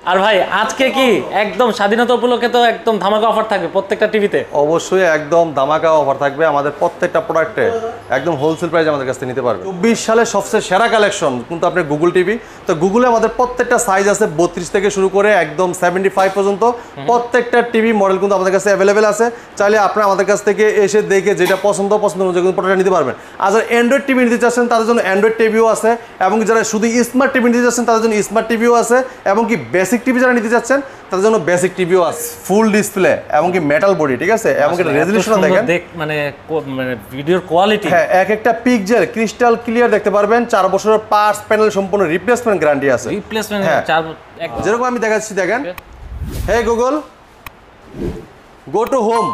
আর ভাই আজকে কি একদম স্বাধীনতা উপলক্ষে তো একদম ধামাকা অফার থাকবে প্রত্যেকটা টিভিতে। অবশ্যই একদম ধামাকা অফার থাকবে আমাদের প্রত্যেকটা প্রোডাক্টে, একদম হোলসেল প্রাইসে আমাদের কাছ থেকে নিতে পারবে। 24 সালের সবচেয়ে সেরা কালেকশন কিন্তু আপনার গুগল টিভি। তো গুগলে আমাদের প্রত্যেকটা সাইজ আছে 32 থেকে শুরু করে একদম 75 পর্যন্ত প্রত্যেকটা টিভি মডেল কিন্তু আমাদের কাছে অ্যাভেলেবেল আছে। চাইলে আপনারা আমাদের কাছ থেকে এসে দেখে যেটা পছন্দ অনুযায়ী কিন্তু প্রোডাক্ট নিতে পারবেন। আর যারা অ্যান্ড্রয়েড টিভি নিতে চাচ্ছেন তাদের জন্য অ্যান্ড্রয়েড টিভিও আছে, এবং যারা শুধু স্মার্ট টিভি নিতে চাচ্ছেন তাদের জন্য স্মার্ট টিভিও আছে, এবং কি বেসিক টিভি যারা নিতে চাচ্ছেন তাদের জন্য বেসিক টিভিও আছে, ফুল ডিসপ্লে এবং কি মেটাল বডি, ঠিক আছে, এবং কি রেজোলিউশন দেখেন মানে ভিডিওর কোয়ালিটি, হ্যাঁ এক একটা পিক্সেল ক্রিস্টাল ক্লিয়ার দেখতে পারবেন। 4 বছরের পার্টস প্যানেল সম্পূর্ণ রিপ্লেসমেন্ট গ্যারান্টি আছে। রিপ্লেসমেন্ট যেরকম আমি দেখাচ্ছি দেখেন, hey Google go to home,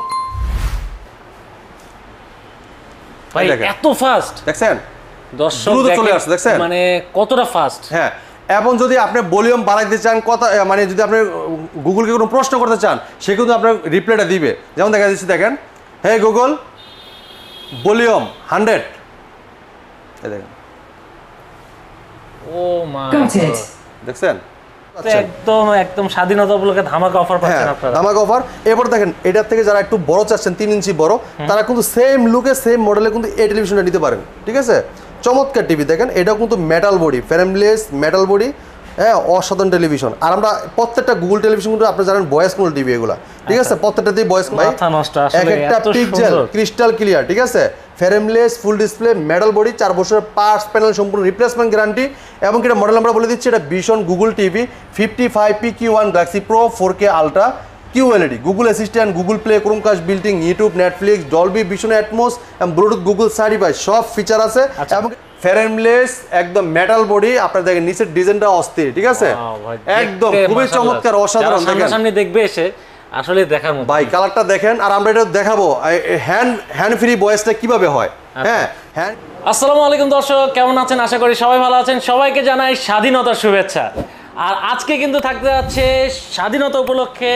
ভাই এত ফাস্ট দেখছেন দর্শক চলে আসছে, দেখছেন মানে কতটা ফাস্ট। হ্যাঁ, এবং যদি আপনি ভলিউম বাড়াইতে চান, কথা মানে যদি আপনি গুগলকে কোনো প্রশ্ন করতে চান সে কিন্তু আপনার রিপ্লাইটা দিবে। যেমন দেখা যাচ্ছে দেখেন, হে গুগল ভলিউম 100, এই দেখেন, ও মা দেখছেন একদম একদম স্বাধীনতা উপলক্ষে ধামাকা অফার পাচ্ছেন আপনারা। ধামাকা অফার। এরপর দেখেন এটার থেকে যারা একটু বড় চাচ্ছেন 3 ইঞ্চি বড়, তারা কিন্তু সেম লুকে সেম মডেলে কিন্তু এই টেলিভিশনটা নিতে পারেন, ঠিক আছে। চমৎকার টিভি দেখেন, এটাও কিন্তু metal body, frameless metal body, হ্যাঁ অসাধারণ টেলিভিশন। আর আমরা প্রত্যেকটা গুগল টেলিভিশন কিন্তু আপনারা জানেন ভয়েস কোন টিভি এগুলা, ঠিক আছে, প্রত্যেকটাতেই ভয়েস এক একটা পিক্সেল ক্রিস্টাল ক্লিয়ার, ঠিক আছে, frameless full display metal body, 4 বছরের পার্টস প্যানেল সম্পূর্ণ রিপ্লেসমেন্ট গ্যারান্টি। এবং এটা মডেল আমরা বলে দিচ্ছি, এটা vision Google TV 55PQ1 Galaxy pro 4K ultra QLED, Google assistant, Google play, Chromecast বিল্টিং, YouTube, Netflix, Dolby Vision Atmos এবং ব্লুটুথ গুগল সার্টিফাইড সব ফিচার আছে। এবং ফ্রেমলেস একদম মেটাল বডি, আপনারা দেখেন নিচের ডিজাইনটা অস্থির, ঠিক আছে, একদম খুবই চমৎকার অসাধারণ। দেখেন সামনে দেখবে এসে আসলে দেখার মতো। ভাই কালারটা দেখেন, আর আমরা এটা দেখাবো হ্যান্ড ফ্রি ভয়েসটা কিভাবে হয়। হ্যাঁ আসসালামু আলাইকুম দর্শক, কেমন আছেন? আশা করি সবাই ভালো আছেন। সবাইকে জানাই স্বাধীনতার শুভেচ্ছা। আর আজকে কিন্তু থাকতে যাচ্ছে স্বাধীনতা উপলক্ষে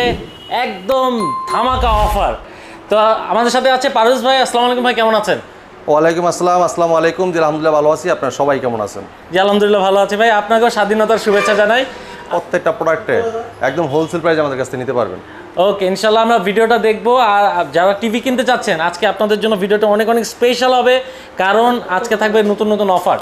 একদম ধামাকা অফার। তো আমাদের সাথে আছে পারভেজ ভাই। আসসালামু আলাইকুম ভাই, কেমন আছেন? ওয়ালাইকুম আসসালাম। আসসালামু আলাইকুম। জি আলহামদুলিল্লাহ ভালো আছি, আপনারা সবাই কেমন আছেন? জি আলহামদুলিল্লাহ ভালো আছি ভাই, আপনাকেও স্বাধীনতার শুভেচ্ছা জানাই। প্রত্যেকটা প্রোডাক্টে একদম হোলসেল প্রাইসে আমাদের কাছ থেকে নিতে পারবেন। ওকে, ইনশাল্লাহ আমরা ভিডিওটা দেখবো। আর যারা টিভি কিনতে চাচ্ছেন আজকে আপনাদের জন্য ভিডিওটা অনেক অনেক স্পেশাল হবে, কারণ আজকে থাকবে নতুন নতুন অফার।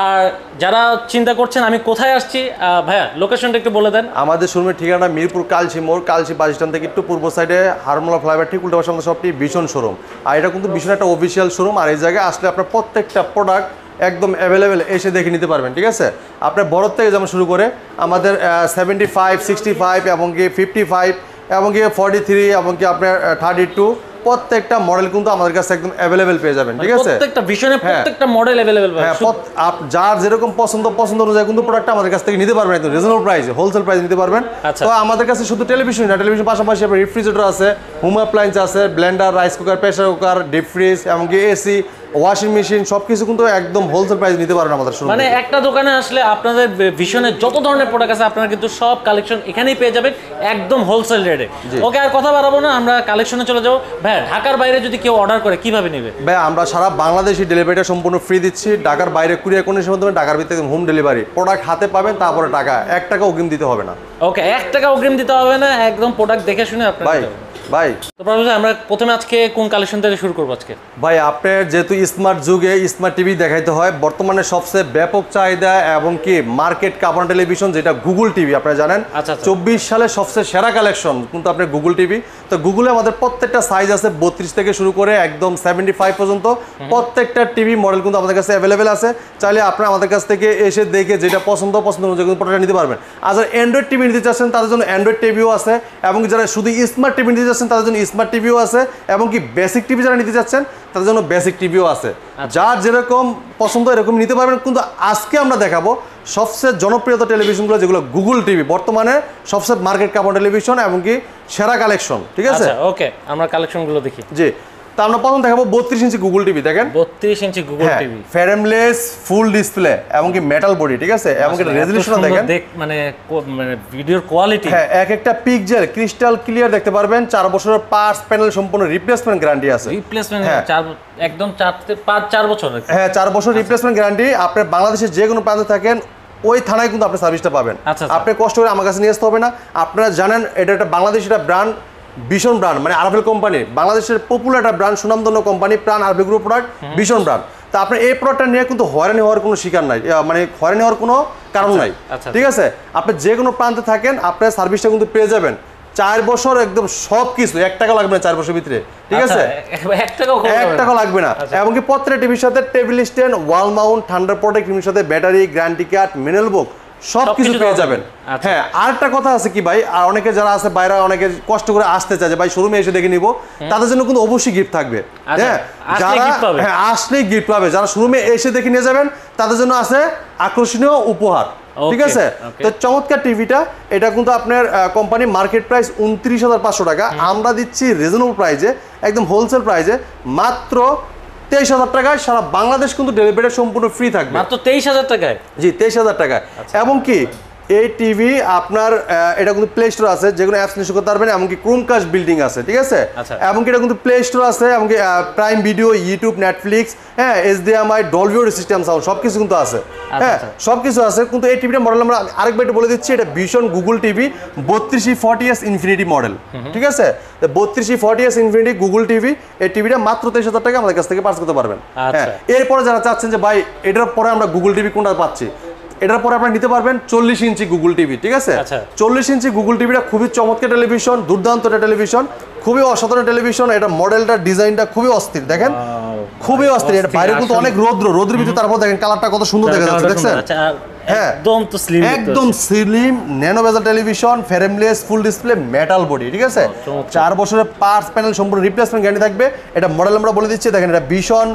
আর যারা চিন্তা করছেন আমি কোথায় আসছি, ভাইয়া লোকেশনটা একটু বলে দেন। আমাদের শোরুমের ঠিকানা মিরপুর কালচি মোড়, কালচি বাস স্ট্যান্ড থেকে একটু পূর্ব সাইডে হারমোলা ফ্লাইওভার ঠিক উল্টো পাশে আমাদের সবটি ভীষণ শোরুম। আর এটা কিন্তু ভীষণ একটা অফিসিয়াল শোরুম। আর এই জায়গায় আসলে আপনার প্রত্যেকটা প্রোডাক্ট একদম অ্যাভেলেবেল এসে দেখে নিতে পারবেন, ঠিক আছে। আপনার বড় থেকে যেমন শুরু করে আমাদের 75, 65 এবং কি 55 এবং কি 43 এবং কি আপনার 32 প্রত্যেকটা মডেল কিন্তু আমাদের কাছে একদম অ্যাভেলেবেল পেয়ে যাবেন, ঠিক আছে। প্রত্যেকটা ভিশনে প্রত্যেকটা মডেল অ্যাভেলেবেল। হ্যাঁ, যার যেরকম পছন্দ অনুযায়ী কিন্তু প্রোডাক্ট আমাদের কাছ থেকে নিতে পারবেন, একদম রিজনেবল প্রাইসে হোলসেল প্রাইসে নিতে পারবেন। তো আমাদের কাছে শুধু টেলিভিশন না, টেলিভিশন পাশাপাশি আপনার রেফ্রিজারেটর আছে, হোম অ্যাপ্লায়েন্স আছে, Blender, rice cooker, pressure cooker, deep fridge এমনকি এসি, ওয়াশিং মেশিন সবকিছু কিন্তু একদম হোলসেল প্রাইস নিতে পারবেন আমাদের শোরুমে। মানে একটা দোকানে আসলে আপনাদের ভিশনের যত ধরনের প্রোডাক্ট আছে আপনারা কিন্তু সব কালেকশন এখানেই পেয়ে যাবেন একদম হোলসেল রেটে। ওকে, আর কথা বাড়াবো না, আমরা কালেকশনে চলে যাবো। ভাই ঢাকার বাইরে যদি কেউ অর্ডার করে কিভাবে নেবে? ভাই আমরা সারা বাংলাদেশি ডেলিভারিটা সম্পূর্ণ ফ্রি দিচ্ছি। ঢাকার বাইরে কুরিয়ার কন্ডিশনের মাধ্যমে, ঢাকার ভিতরে হোম ডেলিভারি, প্রোডাক্ট হাতে পাবেন, তারপরে টাকা 1 টাকা অগ্রিম দিতে হবে না। ওকে, 1 টাকা অগ্রিম দিতে হবে না, একদম প্রোডাক্ট দেখে শুনে আপনারা ভাই। তো প্রফেসর, আমরা প্রথমে আজকে কোন কালেকশন থেকে শুরু করব আজকে? ভাই আপনার যেহেতু স্মার্ট যুগে স্মার্ট টিভি দেখাইতে হয়, বর্তমানে সবচেয়ে ব্যাপক চাহিদা এবং কি মার্কেট কাঁপানো টেলিভিশন যেটা গুগল টিভি, আপনারা জানেন 24 সালের সবচেয়ে সেরা কালেকশন কিন্তু আপনার গুগল টিভি। তো গুগলে আমাদের প্রত্যেকটা সাইজ আছে 32 থেকে শুরু করে একদম 75 পর্যন্ত প্রত্যেকটা টিভি মডেল কিন্তু আমাদের কাছে অ্যাভেলেবেল আছে। চাইলে আপনারা আমাদের কাছ থেকে এসে দেখে যেটা পছন্দ অনুযায়ী কিন্তু প্রোডাক্ট নিতে পারবেন। আর যারা অ্যান্ড্রয়েড টিভি নিতে চাচ্ছেন তাদের জন্য অ্যান্ড্রয়েড টিভিও আছে, এবং যারা শুধু স্মার্ট টিভি নিতে চাচ্ছেন তাদের জন্য স্মার্ট টিভিও আছে, এবং কি বেসিক টিভি যারা নিতে চাচ্ছেন তাদের জন্য বেসিক টিভিও আছে। যার যেরকম পছন্দ এরকম নিতে পারবেন। কিন্তু আজকে আমরা দেখাবো সবচেয়ে জনপ্রিয় টেলিভিশনগুলো যেগুলো গুগল টিভি, বর্তমানে সবচেয়ে মার্কেট কাঁপানো টেলিভিশন এবং কি সেরা কালেকশন, ঠিক আছে। ওকে, আমরা কালেকশনগুলো দেখি। জি, তা আমরা প্রথম দেখাবো 32 ইঞ্চি গুগল টিভি। দেখেন 32 ইঞ্চি Google TV, frameless full display এবং কি মেটাল বডি, ঠিক আছে, এবং কি রেজোলিউশন দেখেন মানে ভিডিওর কোয়ালিটি, হ্যাঁ এক একটা পিক্সেল ক্রিস্টাল ক্লিয়ার দেখতে পারবেন। 4 বছরের পার্টস প্যানেল সম্পূর্ণ রিপ্লেসমেন্ট গ্যারান্টি আছে। রিপ্লেসমেন্ট একদম 4 বছর। হ্যাঁ 4 বছর রিপ্লেসমেন্ট গ্যারান্টি। আপনি বাংলাদেশের যে কোনো প্রান্তে থাকেন ওই থানায় কিন্তু আপনি সার্ভিসটা পাবেন। আচ্ছা। আপনি কষ্ট করে আমার কাছে নিয়ে আসতে হবে না। আপনারা জানেন এটা একটা বাংলাদেশের একটা ব্র্যান্ড, ভীষণ ব্র্যান্ড, মানে আরবেল কোম্পানি, বাংলাদেশের পপুলার একটা ব্র্যান্ড, সুনামধন্য কোম্পানি, প্রাণ আরবেল গ্রুপ প্রোডাক্ট, ভীষণ ব্র্যান্ড। তা আপনি এই প্রোডাক্টটা নিয়ে কিন্তু হয়রানি হওয়ার কোনো শিকার নাই, মানে হয়রানি হওয়ার কোনো কারণ নাই। ঠিক আছে, আপনি যে কোনো প্রান্তে থাকেন আপনার সার্ভিসটা কিন্তু পেয়ে যাবেন 4 বছর একদম সব কিছু, 1 টাকা লাগবে না 4 বছরের ভিতরে। ঠিক আছে, 1 টাকা লাগবে না। এমনকি প্রত্যেকটা টিভির সাথে টেবিল স্ট্যান্ড, ওয়াল মাউন্ট, ঠান্ডা প্রোটেক্ট, টিভির সাথে ব্যাটারি, গ্যারান্টি কার্ড, মিনারেল বুক সবকিছু পেয়ে যাবেন। হ্যাঁ, আরেকটা কথা আছে কি ভাই, আর অনেকে যারা আছে বাইরে অনেকে কষ্ট করে আসতে চায় যে ভাই শোরুমে এসে দেখে নিব, তাদের জন্য কিন্তু অবশ্যই গিফট থাকবে। হ্যাঁ, যারা আসলেই গিফট পাবে, যারা শোরুমে এসে দেখে নিয়ে যাবেন তাদের জন্য আছে আকর্ষণীয় উপহার। ঠিক আছে, তো চমৎকার টিভিটা, এটা কিন্তু আপনার কোম্পানি মার্কেট প্রাইস 29,500 টাকা, আমরা দিচ্ছি রিজনেবল প্রাইসে, একদম হোলসেল প্রাইসে মাত্র 23,000 টাকায়। সারা বাংলাদেশ কিন্তু ডেলিভারি সম্পূর্ণ ফ্রি থাকবে মাত্র 23,000 টাকায়। জি, 23,000 টাকায়। এবং কি এই টিভি আপনার এটা কিন্তু প্লে স্টোর আছে, যেগুলো অ্যাপস ইনস্টল করতে পারবেন, এমনকি ক্রোমকাস্ট বিল্ডিং আছে। ঠিক আছে, এমনকি এটা কিন্তু প্লে স্টোর আছে, এমনকি প্রাইম ভিডিও, ইউটিউব, নেটফ্লিক্স, হ্যাঁ, HDMI, Dolby audio system sound সবকিছু কিন্তু আছে। হ্যাঁ, সবকিছু আছে। কিন্তু এই টিভিটা মডেল আমরা আরেকবার একটু বলে দিচ্ছি, এটা ভীষণ Google TV 3240S infinity model. ঠিক আছে, 3240S ইনফিনিটি গুগল টিভি, এই টিভিটা মাত্র 23,000 টাকা আমাদের কাছ থেকে পারচেজ করতে পারবেন। হ্যাঁ, এরপরে যারা চাচ্ছেন যে ভাই এটার পরে আমরা গুগল টিভি কোনটা পাচ্ছি, এটার পরে আপনারা নিতে পারবেন 40 ইঞ্চি গুগল টিভি। ঠিক আছে, 40 ইঞ্চি গুগল টিভিটা খুবই চমৎকার টেলিভিশন, দুর্দান্ত একটা টেলিভিশন, খুবই অসাধারণ টেলিভিশন। এটা মডেলটা, ডিজাইনটা খুবই অস্থির, দেখেন খুবই অস্থির। এটা বাইরে কিন্তু অনেক রোদ্রের ভিতরে, তারপর দেখেন কালারটা কত সুন্দর দেখা যাচ্ছে, দেখছেন? হ্যাঁ, একদম স্লিম ন্যানো বেজেল television, frameless, full display, metal body. ঠিক আছে, 4 বছরের পার্টস প্যানেল সম্পূর্ণ রিপ্লেসমেন্ট গ্যারান্টি থাকবে। এটা মডেল আমরা বলে দিচ্ছি, দেখেন এটা ভীষণ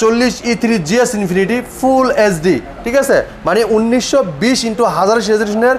40E3GS ইনফিনিটি ফুল এইচডি। ঠিক আছে, মানে 1920x1080 রেজলিউশনের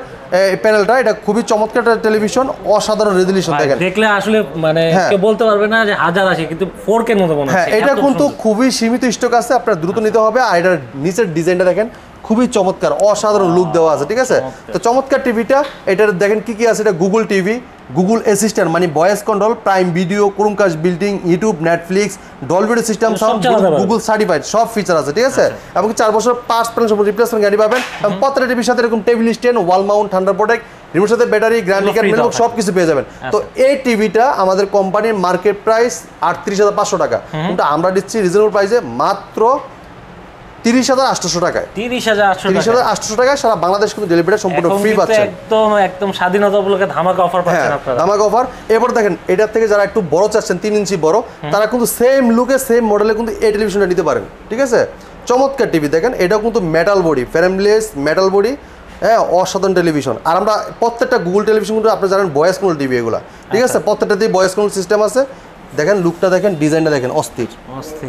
প্যানেলটা, এটা খুবই চমৎকার টেলিভিশন, অসাধারণ রেজলিউশন। দেখেন দেখলে আসলে মানে কেউ বলতে পারবে না যে 1080, কিন্তু 4K এর মতো মনে হচ্ছে। হ্যাঁ, এটা কিন্তু খুবই সীমিত স্টক আছে, আপনার দ্রুত নিতে হবে। আর এটার নিচের ডিজাইনটা দেখেন খুবই চমৎকার, অসাধারণ লুক দেওয়া আছে। ঠিক আছে, তো চমৎকার টিভিটা, এটার দেখেন কি কি আছে। এটা গুগল টিভি, গুগল অ্যাসিস্ট্যান্ট মানে voice control, prime video, Chromecast building, YouTube, Netflix, Dolby audio system sound, Google certified সব ফিচার আছে। ঠিক আছে, এবং 4 বছর পার্টস প্যানেল সম্পূর্ণ রিপ্লেসমেন্ট গ্যারান্টি পাবেন। এবং প্রত্যেকটা টিভির সাথে এরকম টেবিল স্ট্যান্ড, ওয়াল মাউন্ট, ঠান্ডা প্রোটেক্ট, রিমোট সাথে ব্যাটারি, গ্যারান্টি কার্ড, মিনারেল বুক সব কিছু পেয়ে যাবেন। তো এই টিভিটা আমাদের কোম্পানির মার্কেট প্রাইস 38,500 টাকা, কিন্তু আমরা দিচ্ছি রিজনেবল প্রাইসে মাত্র 30,800 টাকায়। 30,800 টাকায় সারা বাংলাদেশ কিন্তু ডেলিভারি সম্পূর্ণ ফ্রি পাচ্ছেন। একদম স্বাধীনতা উপলক্ষে ধামাকা অফার পাচ্ছেন আপনারা। ধামাকা অফার। এরপর দেখেন এটার থেকে যারা একটু বড় চাচ্ছেন, 3 ইঞ্চি বড়, তারা কিন্তু সেম লুকে সেম মডেলে কিন্তু এই টেলিভিশনটা নিতে পারেন। ঠিক আছে, চমৎকার টিভি, দেখেন এটাও কিন্তু metal body, frameless metal body, হ্যাঁ, অসাধারণ টেলিভিশন। আর আমরা প্রত্যেকটা গুগল টেলিভিশন কিন্তু আপনারা জানেন ভয়েস কন্ট্রোল টিভি এগুলো। ঠিক আছে, প্রত্যেকটাতেই ভয়েস কন্ট্রোল সিস্টেম আছে। দেখেন লুকটা, দেখেন ডিজাইনটা, দেখেন অস্থির।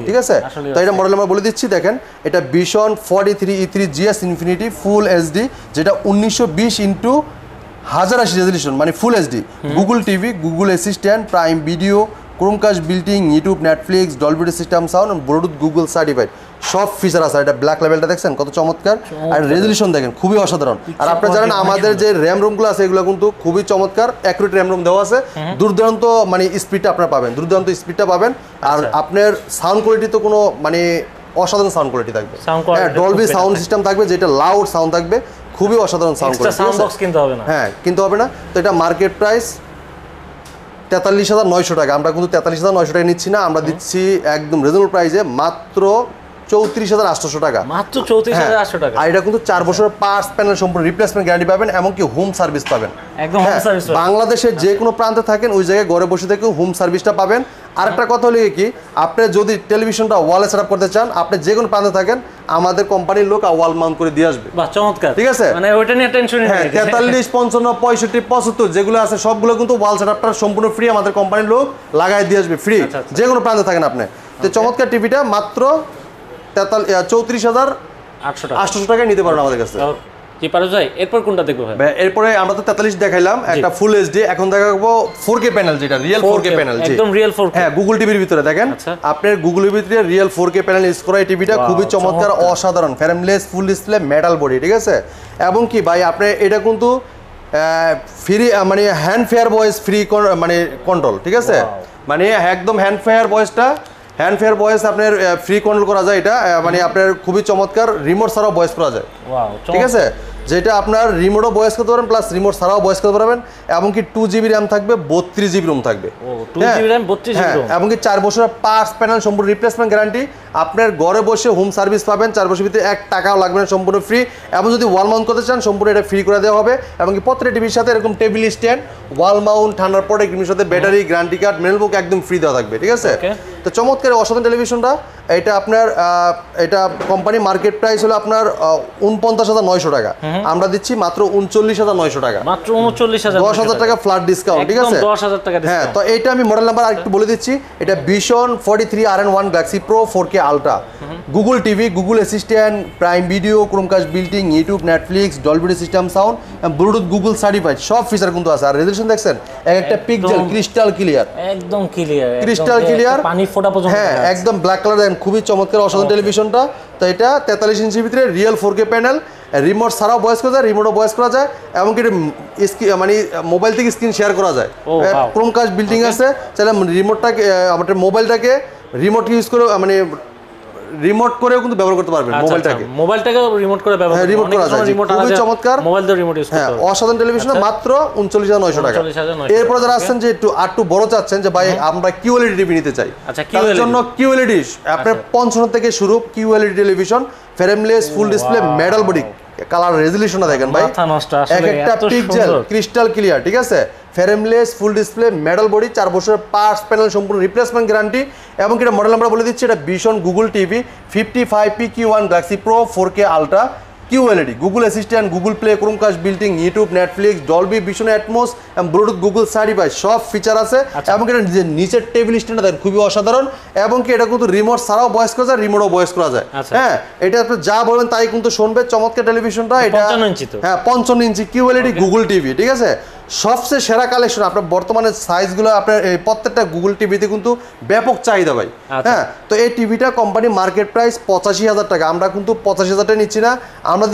ঠিক আছে, তো এটা মডেল আমরা বলে দিচ্ছি। দেখেন এটা ভীষণ 43E3GS ইনফিনিটি ফুল এইচডি, যেটা 1920x1080 রেজলিউশন মানে full HD. Google TV, Google assistant, prime video, Chromecast building, YouTube, Netflix, Dolby audio system sound, Bluetooth Google certified সব ফিচার আছে। এটা ব্ল্যাক লেভেলটা দেখছেন কত চমৎকার, আর রেজলিউশন দেখেন খুবই অসাধারণ। আর আপনারা জানেন আমাদের যে র্যাম রুমগুলো আছে এগুলো কিন্তু খুবই চমৎকার, অ্যাকুরেট র্যাম রুম দেওয়া আছে, দুর্দান্ত মানে স্পিডটা আপনারা পাবেন, দুর্দান্ত স্পিডটা পাবেন। আর আপনার সাউন্ড কোয়ালিটি তো কোনো মানে অসাধারণ সাউন্ড কোয়ালিটি থাকবে। হ্যাঁ, ডলবি সাউন্ড সিস্টেম থাকবে, যেটা লাউড সাউন্ড থাকবে, খুবই অসাধারণ সাউন্ড কোয়ালিটি। হ্যাঁ, কিনতে হবে না। তো এটা মার্কেট প্রাইস 43,900 টাকা, আমরা কিন্তু 43,900 টাকা নিচ্ছি না, আমরা দিচ্ছি একদম রিজনেবল প্রাইসে মাত্র 34,800 টাকা, মাত্র 34,800 টাকা। আর এটা কিন্তু 4 বছরের পার্টস প্যানেল সম্পূর্ণ রিপ্লেসমেন্ট গ্যারান্টি পাবেন, এমনকি হোম সার্ভিস পাবেন। একদম হোম সার্ভিস, বাংলাদেশের যে কোনো প্রান্তে থাকেন ওই জায়গায় ঘরে বসে থেকে হোম সার্ভিসটা পাবেন। আরেকটা কথা হলো কি, আপনি যদি টেলিভিশনটা ওয়ালে সেটআপ করতে চান, আপনি যে কোনো প্রান্তে থাকেন, আমাদের কোম্পানির লোক ওয়াল মাউন্ট করে দিয়ে আসবে। বাহ, চমৎকার। ঠিক আছে, মানে ওইটা নিয়ে টেনশন নেই। হ্যাঁ, 43, 55, 65, 75 যেগুলো আছে সবগুলো কিন্তু ওয়াল সেটআপটা সম্পূর্ণ ফ্রি, আমাদের কোম্পানির লোক লাগাই দিয়ে আসবে ফ্রি, যে কোনো প্রান্তে থাকেন আপনি। তো চমৎকার টিভিটা মাত্র 34,800 টাকায় নিতে পারেন আমাদের কাছে। কি পারো ভাই, এরপর কোনটা দেখবো ভাই? এরপরে আমরা তো 43 দেখাইলাম, একটা ফুল এইচডি, এখন দেখাবো 4K প্যানেল, যেটা রিয়েল 4K প্যানেল, একদম রিয়েল 4K। হ্যাঁ, গুগল টিভির ভিতরে দেখেন, আপনার গুগলের ভিতরে রিয়েল 4K প্যানেল ইউজ করা এই টিভিটা খুবই চমৎকার, অসাধারণ, frameless, full display, metal body. ঠিক আছে, এবং কি ভাই আপনি এটা কিন্তু ফ্রি মানে হ্যান্ড ফেয়ার ভয়েস ফ্রি মানে কন্ট্রোল। ঠিক আছে, মানে একদম হ্যান্ড ফেয়ার ভয়েস আপনার ফ্রি কন্ট্রোল করা যায়। এটা মানে আপনার খুবই চমৎকার, রিমোট ছাড়াও ভয়েস করা যায়। ঠিক আছে, যেটা আপনার রিমোটও ভয়েস করতে পারবেন প্লাস রিমোট ছাড়াও ভয়েস করতে পারবেন, এমনকি 2 GB র্যাম থাকবে, 32 GB রোম থাকবে। ও 2 GB র্যাম 32 GB রোম, এমনকি 4 বছরের পার্টস প্যানেল সম্পূর্ণ রিপ্লেসমেন্ট গ্যারান্টি। আপনার ঘরে বসে হোম সার্ভিস পাবেন, 4 বছরের ভিতরে 1 টাকাও লাগবে না, সম্পূর্ণ ফ্রি। এবং যদি ওয়াল মাউন্ট করতে চান সম্পূর্ণ এটা ফ্রি করে দেওয়া হবে। এমনকি প্রত্যেকটা টিভির সাথে এরকম টেবিল স্ট্যান্ড, ওয়াল মাউন্ট, ঠান্ডার পরে টিভির সাথে ব্যাটারি, গ্যারান্টি কার্ড, মেল বুক একদম ফ্রি দেওয়া থাকবে, ঠিক আছে? তো চমৎকার অসাধারণ টেলিভিশনটা। এটা আপনার এটা কোম্পানি মার্কেট প্রাইস হলো আপনার 49,900 টাকা, আমরা দিচ্ছি মাত্র 39,900 টাকা, মাত্র 39,000, 10,000 টাকা ফ্ল্যাট ডিসকাউন্ট, ঠিক আছে? 10,000 টাকা ডিসকাউন্ট। হ্যাঁ, তো এটা আমি মডেল নাম্বার আরেকটু বলে দিচ্ছি। এটা Vision 43 RN1 Galaxy Pro 4K Ultra, Google TV, Google assistant, prime video, Chromecast building, YouTube, Netflix, Dolby system sound, Bluetooth, Google certified, সব ফিচার কিন্তু আছে। আর রেজোলিউশন দেখছেন এক একটা পিক্সেল ক্রিস্টাল ক্লিয়ার, একদম ক্লিয়ার, ক্রিস্টাল ক্লিয়ার, পানি ফোঁটা পর্যন্ত। হ্যাঁ, একদম ব্ল্যাক কালার দেখেন, খুবই চমৎকার অসাধারণ টেলিভিশনটা। তো এটা 43 ইঞ্চির ভিতরে রিয়েল 4K প্যানেল, রিমোট ছাড়াও ভয়েস করা যায়, রিমোটও ভয়েস করা যায়, এমনকি মানে মোবাইল থেকে স্ক্রিন শেয়ার করা যায়। ক্রোমকাস্ট বিল্ডিং আছে, তাহলে রিমোটটাকে আমাদের মোবাইলটাকে রিমোট ইউজ করে মানে রিমোট করেও কিন্তু ব্যবহার করতে পারবেন। মোবাইলটাকে রিমোট করে ব্যবহার করতে রিমোট করা যায়, খুবই চমৎকার। মোবাইল দিয়ে রিমোট ইউজ করতে হ্যাঁ, অসাধারণ টেলিভিশন, মাত্র 39,900 টাকা। এরপর যারা আসছেন যে একটু বড় চাচ্ছেন যে ভাই আমরা QLED টিভি নিতে চাই, তার জন্য QLED আপনার 55 থেকে শুরু QLED television, frameless, full display, metal body, colour রেজোলিউশনটা দেখেন ভাই, এক একটা পিক্সেল ক্রিস্টাল ক্লিয়ার, ঠিক আছে? Frameless, full display, metal body, 4 বছরের পার্টস প্যানেল সম্পূর্ণ রিপ্লেসমেন্ট গ্যারান্টি। এবং এটা মডেল আমরা বলে দিচ্ছি, এটা Vision Google TV 55PQ1 Galaxy Pro 4K Ultra QLED, Google assistant, Google play, Chromecast building, YouTube, Netflix, Dolby Vision Atmos এবং ব্লুটুথ, গুগল সার্টিফাইড, সব ফিচার আছে। এবং এটা নিচের টেবিল স্ট্যান্ডটা দেখেন খুবই অসাধারণ। এবং কি এটা কিন্তু রিমোট ছাড়াও ভয়েস করা যায়, রিমোটও ভয়েস করা যায়। হ্যাঁ, এটা আপনি যা বলবেন তাই কিন্তু শুনবে। চমৎকার টেলিভিশনটা, এটা 55 ইঞ্চি তো, হ্যাঁ 55 ইঞ্চি QLED গুগল টিভি, ঠিক আছে? সবচেয়ে সেরা কালেকশন আপনার বর্তমানে সাইজগুলো আপনার এই প্রত্যেকটা গুগল টিভিতে কিন্তু ব্যাপক চাহিদা ভাই। হ্যাঁ, তো এই টিভিটা কোম্পানি মার্কেট প্রাইস 85,000 টাকা, আমরা কিন্তু 85,000 টাকা নিচ্ছি না, আমরা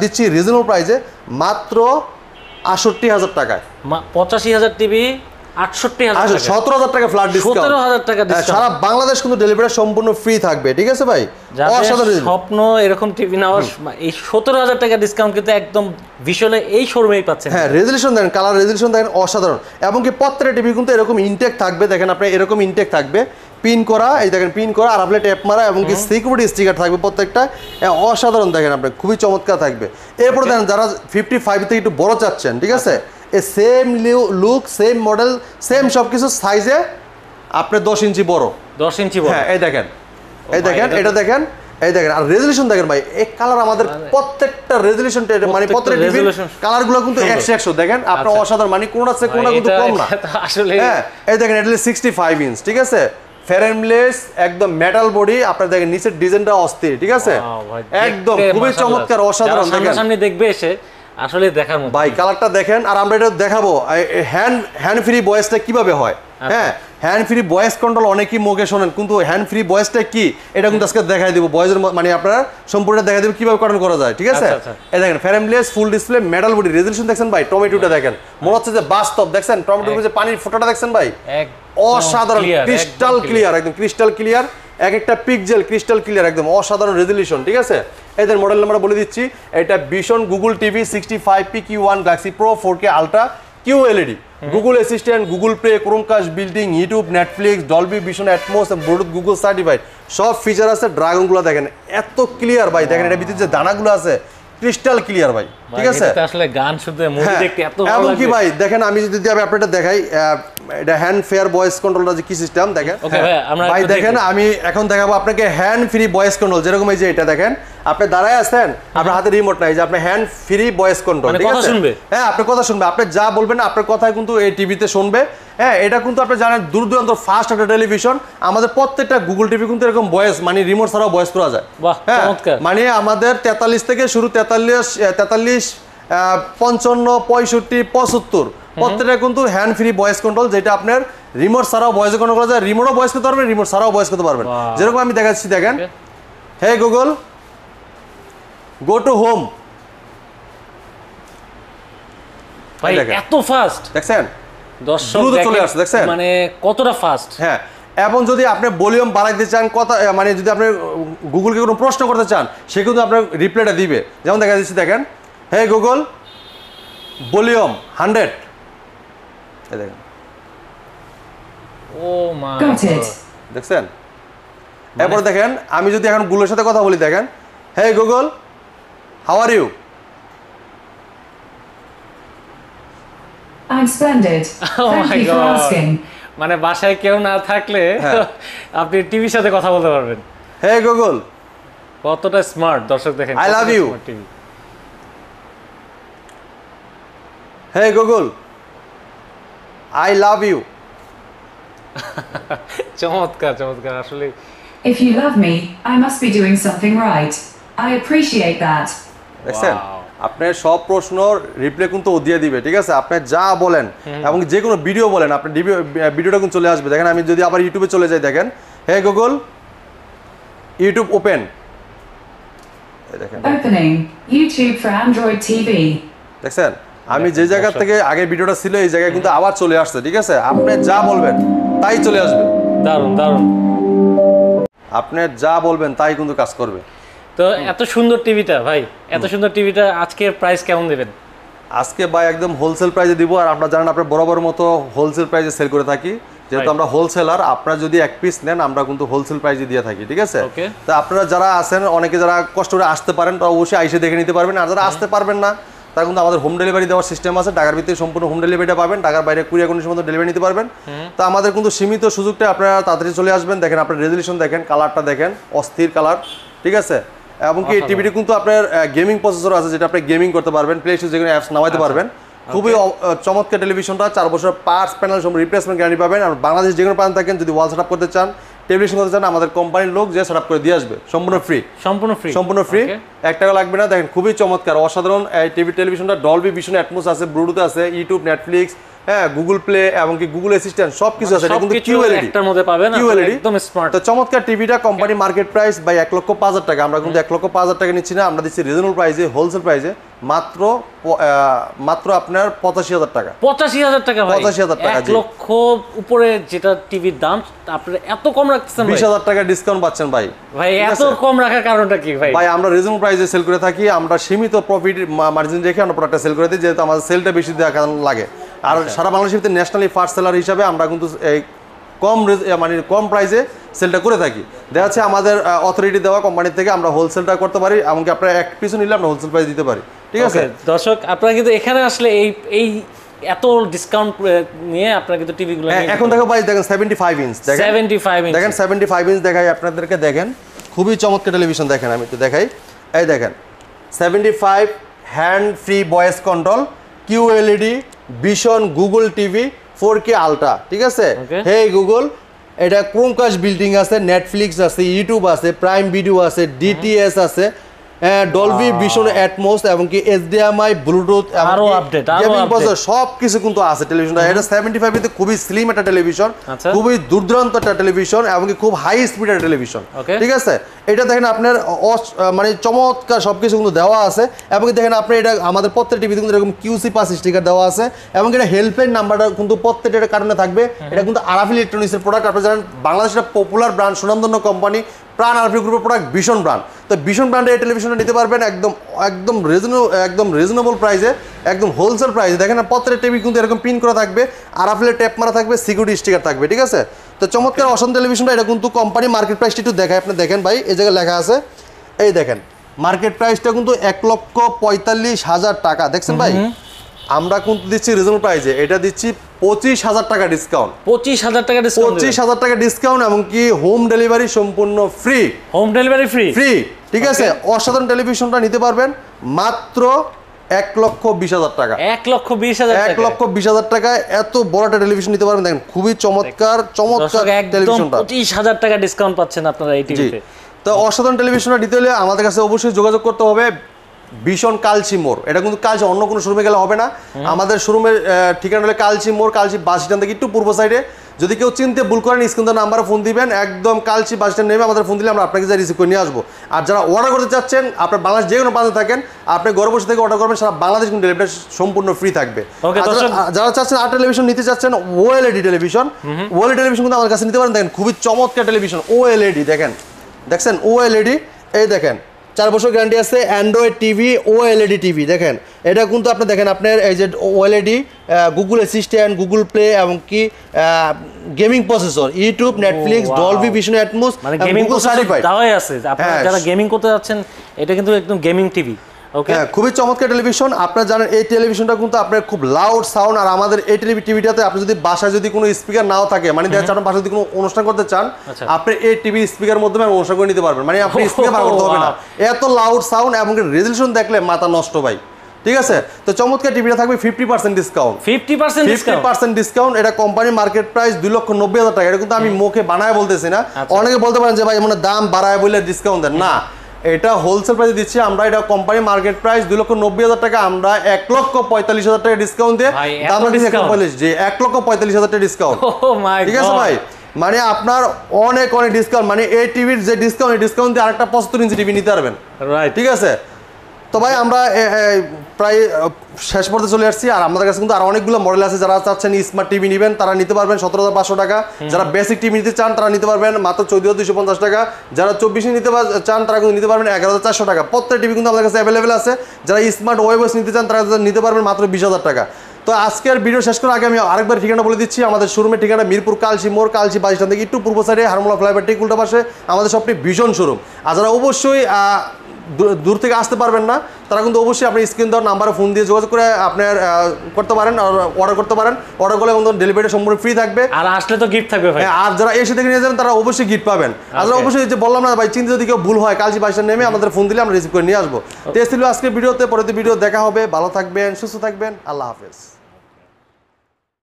দিচ্ছি রিজনেবল প্রাইসে মাত্র 68,000 টাকায়। 85,000 টিভি 68,000, 17,000 টাকা ফ্ল্যাট ডিসকাউন্ট, 17,000 টাকা ডিসকাউন্ট, সারা বাংলাদেশ কিন্তু ডেলিভারি সম্পূর্ণ ফ্রি থাকবে, ঠিক আছে ভাই? অসাধারণ স্বপ্ন এরকম টিভি নেওয়ার, এই 17,000 টাকা ডিসকাউন্ট কিন্তু একদম ভিশনে এই শোরুমেই পাচ্ছেন। হ্যাঁ, রেজোলিউশন দেখেন, কালার রেজোলিউশন দেখেন অসাধারণ। এবং কি প্রত্যেকটা টিভি কিন্তু এরকম ইনটেক থাকবে, দেখেন আপনি এরকম ইনটেক থাকবে, পিন করা, এই দেখেন পিন করা, আর আপনি ট্যাপ মারা, এবং কি সিকিউরিটি স্টিকার থাকবে প্রত্যেকটা, অসাধারণ দেখেন আপনি, খুবই চমৎকার থাকবে। এরপর দেখেন যারা 55 থেকে একটু বড় চাচ্ছেন, ঠিক আছে, এই same look, same model, same সব কিছু সাইজে আপনার 10 ইঞ্চি বড়, 10 ইঞ্চি বড়। হ্যাঁ, এই দেখেন, এই দেখেন, এটা দেখেন, এই দেখেন। আর রেজোলিউশন দেখেন ভাই, এই কালার আমাদের প্রত্যেকটা রেজোলিউশন, মানে প্রত্যেকটা টিভি কালারগুলো কিন্তু 100 দেখেন আপনার, অসাধারণ, মানে কোনটা আছে কোনটা কিন্তু কম না আসলে। হ্যাঁ, এই দেখেন, এটা 65 ইঞ্চ, ঠিক আছে? ফ্রেমলেস, একদম মেটাল বডি, আপনার দেখেন নিচের ডিজাইনটা অস্থির, ঠিক আছে? একদম খুবই চমৎকার, অসাধারণ দেখেন, সামনে দেখবে এসে আসলে দেখার মতো ভাই। কালারটা দেখেন, আর আমরা এটা দেখাবো হ্যান্ড ফ্রি ভয়েসটা কিভাবে হয়। হ্যাঁ, হ্যান্ড ফ্রি ভয়েস কন্ট্রোল অনেকেই মুখে শোনেন, কিন্তু হ্যান্ড ফ্রি ভয়েসটা কি এটা কিন্তু আজকে দেখাই দিব, ভয়েসের মানে আপনারা সম্পূর্ণ দেখাই দিব কিভাবে কন্ট্রোল করা যায়, ঠিক আছে? এই দেখেন, frameless, full display, metal body, resolution দেখছেন ভাই, টমেটোটা দেখেন, মনে হচ্ছে যে বাস্তব, দেখছেন টমেটোর যে পানির ফোঁটাটা দেখছেন ভাই, অসাধারণ, ক্রিস্টাল ক্লিয়ার, একদম ক্রিস্টাল ক্লিয়ার, এক একটা পিক্সেল ক্রিস্টাল ক্লিয়ার, একদম অসাধারণ রেজোলিউশন, ঠিক আছে? এদের মডেল নাম্বার বলে দিচ্ছি, এটা Vision Google TV 65PQ1 Galaxy Pro 4K Ultra QLED, Google assistant, Google play, Chromecast building, YouTube, Netflix, Dolby Vision atoms, Bluetooth, Google certified, সব ফিচার আছে। ড্রাগনগুলো দেখেন এত ক্লিয়ার ভাই, দেখেন এটা ভিতরে যে দানাগুলো আছে ক্রিস্টাল ক্লিয়ার ভাই, ঠিক আছে? আসলে গান শুনতে, মুভি দেখতে এত ভালো লাগে। এবং কি ভাই দেখেন, আমি যদি আপনাদের দেখাই, এটা হ্যান্ড ফেয়ার ভয়েস কন্ট্রোলটা যে কি সিস্টেম দেখেন ভাই, দেখেন আমি এখন দেখাবো আপনাকে হ্যান্ড ফ্রি ভয়েস কন্ট্রোল, যেরকম এই যে এটা দেখেন, আপনি দাঁড়ায় আছেন, আপনার হাতে রিমোট নাই, যে আপনি হ্যান্ড ফ্রি ভয়েস কন্ট্রোল, ঠিক আছে? হ্যাঁ, আপনার কথা শুনবে, আপনি যা বলবেন আপনার কথাই কিন্তু এই টিভিতে শুনবে। হ্যাঁ, এটা কিন্তু আপনি জানেন দূর দূরান্ত ফাস্ট একটা টেলিভিশন, আমাদের প্রত্যেকটা গুগল টিভি কিন্তু এরকম ভয়েস, মানে রিমোট ছাড়াও ভয়েস করা যায়। হ্যাঁ, মানে আমাদের 43 থেকে শুরু, 43, 55, 65, 75 প্রত্যেকটা কিন্তু হ্যান্ড ফ্রি ভয়েস কন্ট্রোল, যেটা আপনার রিমোট ছাড়াও ভয়েস কন্ট্রোল করা যায়, রিমোটও ভয়েস করতে পারবেন, রিমোট ছাড়াও ভয়েস করতে পারবেন। যেরকম আমি দেখাচ্ছি, দেখেন, hey Google go to home, ভাই এত ফাস্ট দেখছেন, দর্শক চলে আসছে, দেখছেন মানে কতটা ফাস্ট। হ্যাঁ, এবং যদি আপনি ভলিউম বাড়াইতে চান, কথা মানে যদি আপনি গুগলকে কোনো প্রশ্ন করতে চান, সে কিন্তু আপনার রিপ্লাইটা দিবে। যেমন দেখা যাচ্ছে, দেখেন হে গুগল ভলিউম 100 এই দেখেন ও মাই Got it. দেখছেন এরপর দেখেন আমি যদি এখন গুগলের সাথে কথা বলি দেখেন hey Google how are you I'm splendid. Oh Thank my you for God. asking. মানে বাসায় কেউ না থাকলে হ্যাঁ। আপনি টিভির সাথে কথা বলতে পারবেন। হে গুগল কতটা স্মার্ট দর্শক দেখেন। I love you. TV hey Google I love you চমৎকার চমৎকার আসলে। If you love me, I must be doing something right. I appreciate that. দেখছেন Wow. আপনার সব প্রশ্ন রিপ্লাই কিন্তু ও দিয়ে দিবে ঠিক আছে আপনি যা বলেন এবং যে কোনো ভিডিও বলেন আপনি ভিডিওটা কিন্তু চলে আসবে দেখেন আমি যদি আবার ইউটিউবে চলে যাই দেখেন হে গুগল ইউটিউব ওপেন দেখেন Opening YouTube for Android TV. দেখছেন আমি যে জায়গা থেকে আগে ভিডিওটা ছিল এই জায়গায় কিন্তু আবার চলে আসছে ঠিক আছে আপনি যা বলবেন তাই চলে আসবে দারুণ দারুণ। আপনি যা বলবেন তাই কিন্তু কাজ করবে তো এত সুন্দর টিভিটা ভাই, এত সুন্দর টিভিটা আজকের প্রাইস কেমন দেবেন? আজকে ভাই একদম হোলসেল প্রাইসে দিব আর আপনারা জানেন আপনারা বরাবর মতো হোলসেল প্রাইসে সেল করে থাকি যেহেতু আমরা হোলসেলার আপনারা যদি এক পিস নেন আমরা কিন্তু হোলসেল প্রাইসে দিয়ে থাকি ঠিক আছে Okay. তো আপনারা যারা আছেন অনেকে যারা কষ্ট করে আসতে পারেন তারা অবশ্যই আইসে দেখে নিতে পারবেন আর যারা আসতে পারবেন না তারা কিন্তু আমাদের হোম ডেলিভারি দেওয়ার সিস্টেম আছে ঢাকার ভিতরে সম্পূর্ণ হোম ডেলিভারিটা পাবেন ঢাকার বাইরে কুরিয়ার কন্ডিশন মতো ডেলিভারি নিতে পারবেন তো আমাদের কিন্তু সীমিত সুযোগটা আপনারা তাড়াতাড়ি চলে আসবেন দেখেন আপনার রেজলিউশন দেখেন কালারটা দেখেন অস্থির কালার ঠিক আছে এবং কি এই টিভিটি কিন্তু আপনার গেমিং প্রসেসর আছে যেটা আপনি গেমিং করতে পারবেন প্লে স্টোর যেগুলো অ্যাপস নামাইতে পারবেন খুবই চমৎকার টেলিভিশনটা 4 বছর পার্টস প্যানেল সব রিপ্লেসমেন্ট গ্যারান্টি পাবেন আর বাংলাদেশ যে কোনো প্রান্ত থাকেন যদি ওয়াল সেটআপ করতে চান টেলিভিশন করতে চান আমাদের কোম্পানির লোক যে সেটআপ করে দিয়ে আসবে সম্পূর্ণ ফ্রি সম্পূর্ণ ফ্রি। সম্পূর্ণ ফ্রি 1 টাকা লাগবে না দেখেন খুবই চমৎকার অসাধারণ এই টেলিভিশনটা ডলবি ভিশন অ্যাটমস আছে ব্লুটুথ আছে ইউটিউব নেটফ্লিক্স হ্যাঁ গুগল প্লে এবং কি গুগল অ্যাসিস্ট্যান্ট সবকিছু আছে এটা কিন্তু কিউএলইডি একটার মধ্যে পাবেন একদম স্মার্ট। তো চমৎকার টিভিটা কোম্পানি মার্কেট প্রাইস বাই 1,05,000 টাকা আমরা কিন্তু 1,05,000 টাকা নিচ্ছি না আমরা দিচ্ছি রিজনেবল প্রাইসে হোলসেল প্রাইসে মাত্র আপনার 85,000 টাকা 85,000 টাকা ভাই 85,000 টাকা, 1 জি। লক্ষ উপরে যেটা টিভির দাম আপনারা এত কম রাখতেছেন ভাই? 20,000 টাকা ডিসকাউন্ট পাচ্ছেন ভাই ভাই ঠিক এত আছে? কম রাখার কারণটা কি ভাই? ভাই আমরা রিজনেবল প্রাইসে সেল করে থাকি আমরা সীমিত প্রফিট মার্জিন রেখে আমরা প্রোডাক্টটা সেল করে দিই যেহেতু আমাদের সেলটা বেশি দেখা লাগে আর সারা বাংলাদেশের ভিতরে ন্যাশনালি ফার্স্ট সেলার হিসাবে আমরা কিন্তু এই মানে কম প্রাইসে সেলটা করে থাকি দেখা যাচ্ছে আমাদের অথরিটি দেওয়া কোম্পানি থেকে আমরা হোলসেলটা করতে পারি এমনকি আপনারা এক পিছু নিলে আমরা হোলসেল প্রাইস দিতে পারি ঠিক আছে Okay, দর্শক আপনারা কিন্তু এখানে আসলে এই এত ডিসকাউন্ট নিয়ে আপনারা কিন্তু টিভিগুলো এখন দেখো ভাই দেখেন 75 ইঞ্চ দেখেন 75 ইঞ্চ দেখেন 75 ইঞ্চ দেখাই আপনাদেরকে দেখেন খুবই চমৎকার টেলিভিশন দেখেন আমি একটু দেখাই এই দেখেন 75 hand free voice control QLED vision Google TV 4K ultra ঠিক আছে Okay. হে গুগল এটা ক্রোমকাস্ট বিল্ডিং আছে নেটফ্লিক্স আছে ইউটিউব আছে প্রাইম ভিডিও আছে ডিটিএস আছে ডলবি ভিশন অ্যাটমস এবং কি এইচডিএমআই ব্লুটুথ আরো update, আরো update। সব কিছু কিন্তু আছে টেলিভিশনটা এটা 75 এতে খুবই স্লিম একটা টেলিভিশন আচ্ছা। খুবই দুর্দান্ত একটা টেলিভিশন এবং কি খুব হাই স্পিডের টেলিভিশন Okay. ঠিক আছে এটা দেখেন আপনার মানে চমৎকার সবকিছু কিন্তু দেওয়া আছে এবং কি দেখেন আপনি এটা আমাদের প্রত্যেকটা টিভিতে কিন্তু এরকম কিউসি পাস স্টিকার দেওয়া আছে এবং এটা হেল্পলাইন নাম্বারটা কিন্তু প্রত্যেকটার কারণে থাকবে এটা কিন্তু আরাফিল ইলেকট্রনিক্সের প্রোডাক্ট আপনি জানেন বাংলাদেশের পপুলার ব্র্যান্ড সুনামধন্য কোম্পানি প্রাণ আরফি গ্রুপের প্রোডাক্ট ভীষণ ব্র্যান্ড তো ভীষণ ব্র্যান্ডের এই টেলিভিশনটা নিতে পারবেন একদম রিজনেবল প্রাইসে একদম হোলসেল প্রাইসে দেখেন না প্রত্যেকটা টিভি কিন্তু এরকম পিন করা থাকবে আরফিলের ট্যাপ মারা থাকবে সিকিউরিটি স্টিকার থাকবে ঠিক আছে তো চমৎকার অসম টেলিভিশনটা এটা কিন্তু কোম্পানি মার্কেট প্রাইসটা একটু দেখায় আপনি দেখেন ভাই এই জায়গায় লেখা আছে এই দেখেন মার্কেট প্রাইসটা কিন্তু 1,45,000 টাকা দেখছেন ভাই আমরা কিন্তু দিচ্ছি রিজনেবল প্রাইসে এটা দিচ্ছি 25,000 টাকা ডিসকাউন্ট 25,000 টাকা ডিসকাউন্ট 25,000 টাকা ডিসকাউন্ট এবং কি হোম ডেলিভারি সম্পূর্ণ free home delivery free free ঠিক আছে অসাধারণ টেলিভিশনটা নিতে পারবেন মাত্র 1,20,000 টাকা 1,20,000 টাকা 1,20,000 টাকায় এত বড় একটা টেলিভিশন নিতে পারবেন দেখেন খুবই চমৎকার দর্শক একদম টেলিভিশনটা 25,000 টাকা ডিসকাউন্ট পাচ্ছেন আপনারা এই জি টিভিতে। তো অসাধারণ টেলিভিশনটা নিতে হলে আমাদের কাছে অবশ্যই যোগাযোগ করতে হবে ভীষণ কালচি মোড় এটা কিন্তু কালচি অন্য কোনো শোরুমে গেলে হবে না আমাদের শোরুমের ঠিকানা হলে কালচি মোড় কালচি বাস স্ট্যান্ড থেকে একটু পূর্ব সাইডে যদি কেউ চিনতে ভুল করেন স্ক্রিন নাম্বারে ফোন দিবেন একদম কালচি বাস স্ট্যান্ড নেমে আমাদের ফোন দিলে আমরা আপনাকে যা রিসিভ করে নিয়ে আসবো আর যারা অর্ডার করতে চাচ্ছেন আপনার বাংলাদেশ যে কোনো প্রান্তে থাকেন আপনি ঘরে বসে থেকে অর্ডার করবেন সারা বাংলাদেশ কিন্তু ডেলিভারি সম্পূর্ণ ফ্রি থাকবে Okay, দর্শক- যারা চাচ্ছেন আর টেলিভিশন নিতে চাচ্ছেন ওএলইডি টেলিভিশন টেলিভিশন কিন্তু আমার কাছে নিতে পারেন দেখেন খুবই চমৎকার টেলিভিশন ওএলইডি দেখেন দেখছেন ওএলইডি এই দেখেন 4 বছর গ্যারান্টি আছে। অ্যান্ড্রয়েড টিভি ও এলইডি টিভি দেখেন, এটা কিন্তু আপনি দেখেন আপনার এই যে OLED, Google assistant, Google play এবং কি gaming processor, YouTube, Netflix, Dolby Vision atoms, মানে গেমিং গুগল সার্টিফাইড। দেওয়াই আছে আপনারা হ্যাঁ। যারা গেমিং করতে যাচ্ছেন, এটা কিন্তু একদম গেমিং টিভি। ওকে, হ্যাঁ, খুবই চমৎকার টেলিভিশন। আপনারা জানেন এই টেলিভিশনটা কিন্তু আপনার খুব লাউড সাউন্ড, আর আমাদের এই টিভিটাতে আপনি যদি বাসায় যদি কোনো স্পিকার নাও থাকে, মানে দেখা যাচ্ছে আপনার বাসায় যদি কোনো অনুষ্ঠান করতে চান, আচ্ছা। আপনি এই টিভি স্পিকার মাধ্যমে অনুষ্ঠান করে নিতে পারবেন, মানে আপনি স্পিকার ব্যবহার করতে হবে না। এত লাউড সাউন্ড এবং রেজলিউশন দেখলে মাথা নষ্ট ভাই। ঠিক আছে, তো চমৎকার টিভিটা থাকবে 50% ডিসকাউন্ট। 50% ডিসকাউন্ট? 50% ডিসকাউন্ট। এটা কোম্পানি মার্কেট প্রাইস 2,90,000 টাকা। এটা কিন্তু আমি মুখে বানায় বলতেছি না। অনেকে বলতে পারেন যে ভাই মানে দাম বাড়ায় বলে ডিসকাউন্ট দেন, না, এটা হোলসেল প্রাইসে দিচ্ছি আমরা। এটা কোম্পানি মার্কেট প্রাইস 2,90,000 টাকা, আমরা 1,45,000 টাকা ডিসকাউন্ট দিয়ে দামটা দিচ্ছি 1,45,000 টাকা ডিসকাউন্ট। ঠিক আছে ভাই, মানে আপনার অনেক অনেক ডিসকাউন্ট, মানে এই টিভির যে ডিসকাউন্ট, এই ডিসকাউন্ট দিয়ে আরেকটা 75 ইঞ্চি টিভি নিতে পারবেন। রাইট, ঠিক আছে, তো ভাই আমরা প্রায় শেষ পর্যায়ে চলে আসছি। আর আমাদের কাছে কিন্তু আর অনেকগুলো মডেল আছে। যারা চাচ্ছেন স্মার্ট টিভি নেবেন তারা নিতে পারবেন 17,500 টাকা। যারা বেসিক টিভি নিতে চান তারা নিতে পারবেন মাত্র 14,250 টাকা। যারা 24 নিতে চান তারা কিন্তু নিতে পারবেন 11,400 টাকা। প্রত্যেক টিভি কিন্তু আমাদের কাছে অ্যাভেলেবেল আছে। যারা স্মার্ট ওয়েবস নিতে চান তারা নিতে পারবেন মাত্র 20,000 টাকা। তো আজকের ভিডিও শেষ করার আগে আমি আরেকবার ঠিকানা বলে দিচ্ছি। আমাদের শোরুমের ঠিকানা মিরপুর কালচি মোড়, কালচি বাস স্ট্যান্ড থেকে একটু পূর্ব সাইডে হারমোলা ফ্লাইওভার ঠিক উল্টা পাশে আমাদের সবটি ভীষণ শোরুম। আর যারা অবশ্যই দূর থেকে আসতে পারবেন না তারা কিন্তু অবশ্যই আপনি স্ক্রিন দেওয়ার নাম্বারে ফোন দিয়ে যোগাযোগ করে আপনার করতে পারেন, অর্ডার করতে পারেন। অর্ডার করলে কিন্তু ডেলিভারি সম্পূর্ণ ফ্রি থাকবে, আর আসলে তো গিফট থাকবে ভাই। আর যারা এসে দেখে নিয়ে যাবেন তারা অবশ্যই গিফট পাবেন। আর যারা অবশ্যই যে বললাম না ভাই, চিন্তা যদি কেউ ভুল হয় কালচি বাস স্ট্যান্ড নেমে আমাদের ফোন দিলে আমরা রিসিভ করে নিয়ে আসবো। তো এই ছিল আজকের ভিডিওতে। পরবর্তী ভিডিও দেখা হবে। ভালো থাকবেন, সুস্থ থাকবেন, আল্লাহ হাফেজ।